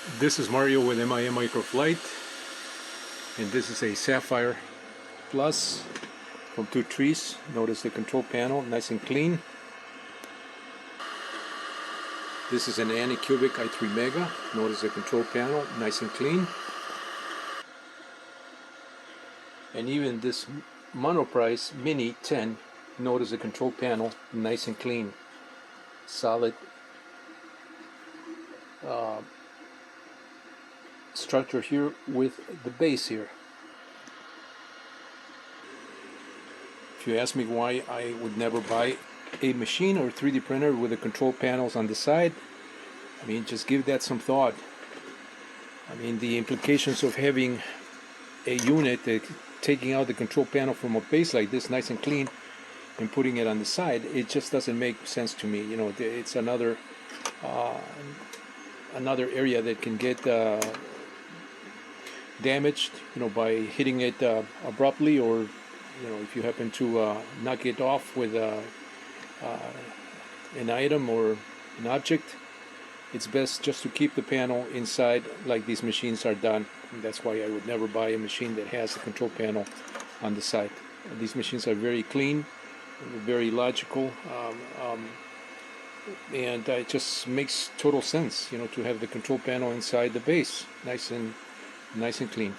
This is Mario with MIM Microflight, and this is a Sapphire Plus from Two Trees. Notice the control panel, nice and clean. This is an Anycubic i3 Mega. Notice the control panel, nice and clean. And even this Monoprice Mini 10, notice the control panel, nice and clean. Solid structure here with the base here. If you ask me why I would never buy a machine or 3D printer with the control panels on the side, I mean, just give that some thought. I mean, the implications of having a unit taking out the control panel from a base like this, nice and clean, and putting it on the side, it just doesn't make sense to me. You know, it's another area that can get damaged, you know, by hitting it abruptly, or you know, if you happen to knock it off with an item or an object. It's best just to keep the panel inside like these machines are done. And that's why I would never buy a machine that has a control panel on the side. These machines are very clean, very logical, and it just makes total sense, you know, to have the control panel inside the base, nice and clean.